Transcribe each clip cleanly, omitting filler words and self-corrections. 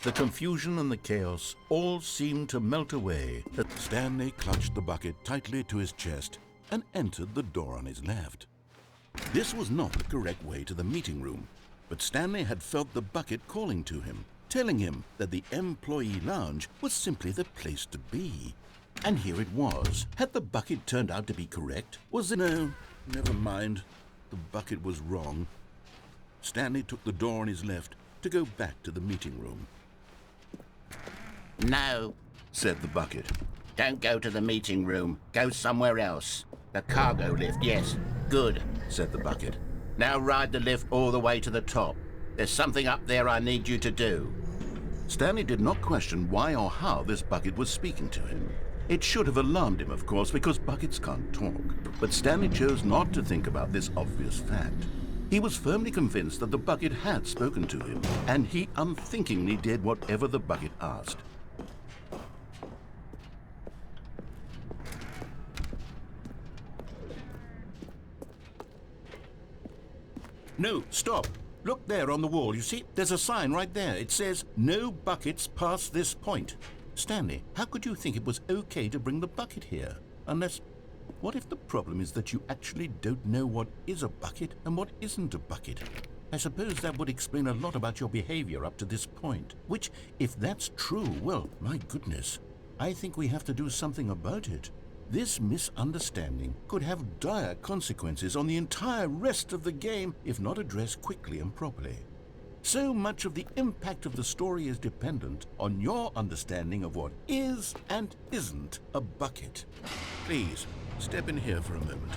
The confusion and the chaos all seemed to melt away as Stanley clutched the bucket tightly to his chest and entered the door on his left. This was not the correct way to the meeting room, but Stanley had felt the bucket calling to him, telling him that the employee lounge was simply the place to be. And here it was. Had the bucket turned out to be correct? Was it? No, never mind. The bucket was wrong. Stanley took the door on his left to go back to the meeting room. No, Said the bucket. don't go to the meeting room. Go somewhere else. The cargo lift, yes. Good, Said the bucket. Now ride the lift all the way to the top. There's something up there I need you to do. Stanley did not question why or how this bucket was speaking to him. It should have alarmed him, of course, because buckets can't talk. But Stanley chose not to think about this obvious fact. He was firmly convinced that the bucket had spoken to him, and he unthinkingly did whatever the bucket asked. No, stop. Look there on the wall, you see? There's a sign right there. It says, "No buckets past this point." Stanley, how could you think it was okay to bring the bucket here? Unless, what if the problem is that you actually don't know what is a bucket and what isn't a bucket? I suppose that would explain a lot about your behavior up to this point. Which, if that's true, well, my goodness, I think we have to do something about it. This misunderstanding could have dire consequences on the entire rest of the game if not addressed quickly and properly. So much of the impact of the story is dependent on your understanding of what is and isn't a bucket. Please, step in here for a moment.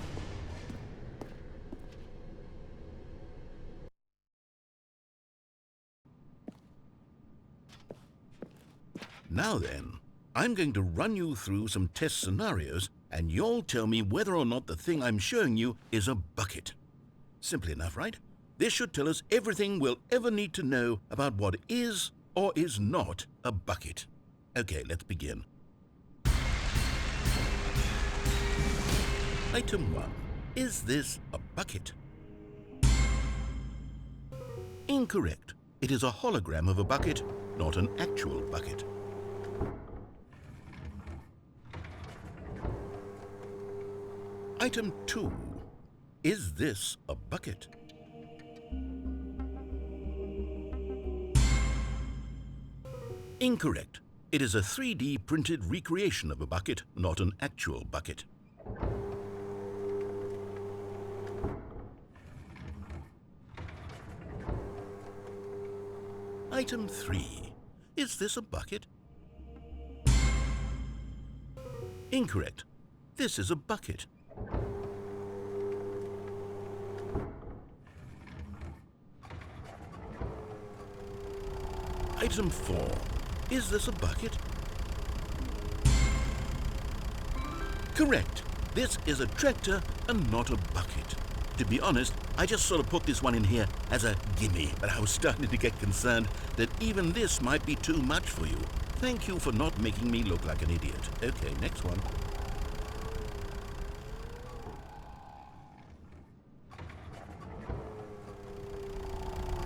Now then, I'm going to run you through some test scenarios, and you'll tell me whether or not the thing I'm showing you is a bucket. Simple enough, right? This should tell us everything we'll ever need to know about what is or is not a bucket. Okay, let's begin. Item 1. Is this a bucket? Incorrect. It is a hologram of a bucket, not an actual bucket. Item 2. Is this a bucket? Incorrect. It is a 3D printed recreation of a bucket, not an actual bucket. Item 3. Is this a bucket? Incorrect. This is a bucket. Item 4. Is this a bucket? Correct. This is a tractor and not a bucket. To be honest, I just sort of put this one in here as a gimme, but I was starting to get concerned that even this might be too much for you. Thank you for not making me look like an idiot. Okay, next one.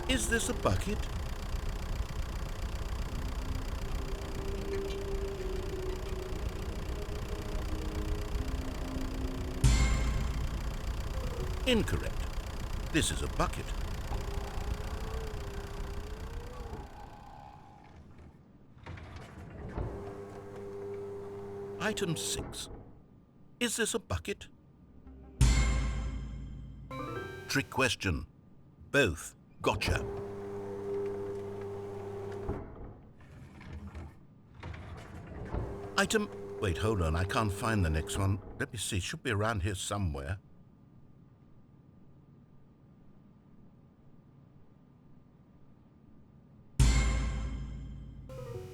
Is this a bucket? Incorrect. This is a bucket. Item 6. Is this a bucket? Trick question. Both. Gotcha. Item... Wait, hold on. I can't find the next one. Let me see. It should be around here somewhere.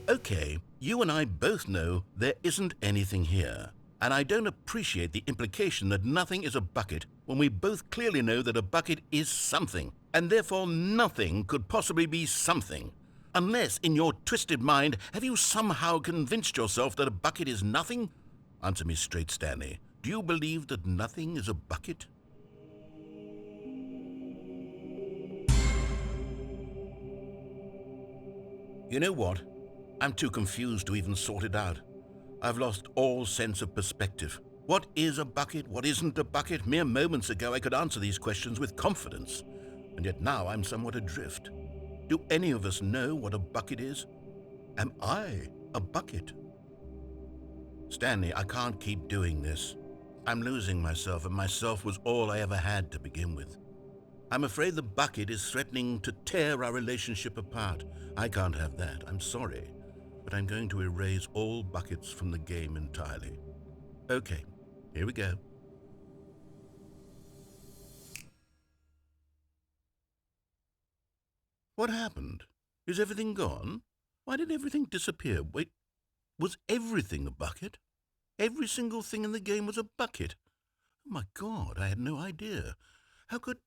Okay, you and I both know there isn't anything here. And I don't appreciate the implication that nothing is a bucket when we both clearly know that a bucket is something, and therefore nothing could possibly be something. Unless, in your twisted mind, have you somehow convinced yourself that a bucket is nothing? Answer me straight, Stanley. Do you believe that nothing is a bucket? You know what? I'm too confused to even sort it out. I've lost all sense of perspective. What is a bucket? What isn't a bucket? Mere moments ago I could answer these questions with confidence, and yet now I'm somewhat adrift. Do any of us know what a bucket is? Am I a bucket? Stanley, I can't keep doing this. I'm losing myself, and myself was all I ever had to begin with. I'm afraid the bucket is threatening to tear our relationship apart. I can't have that. I'm sorry, but I'm going to erase all buckets from the game entirely. Okay, here we go. What happened? Is everything gone? Why did everything disappear? Wait, was everything a bucket? Every single thing in the game was a bucket. Oh my God, I had no idea. How could...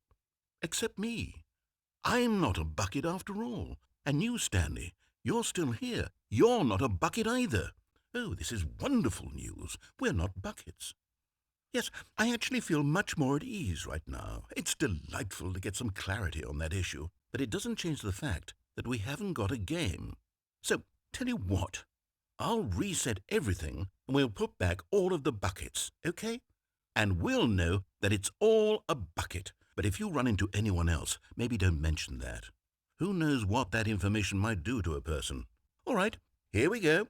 except me. I'm not a bucket after all. And you, Stanley, you're still here. You're not a bucket either. Oh, this is wonderful news. We're not buckets. Yes, I actually feel much more at ease right now. It's delightful to get some clarity on that issue, but it doesn't change the fact that we haven't got a game. So, tell you what, I'll reset everything and we'll put back all of the buckets, okay? And we'll know that it's all a bucket. But if you run into anyone else, maybe don't mention that. Who knows what that information might do to a person? All right, here we go.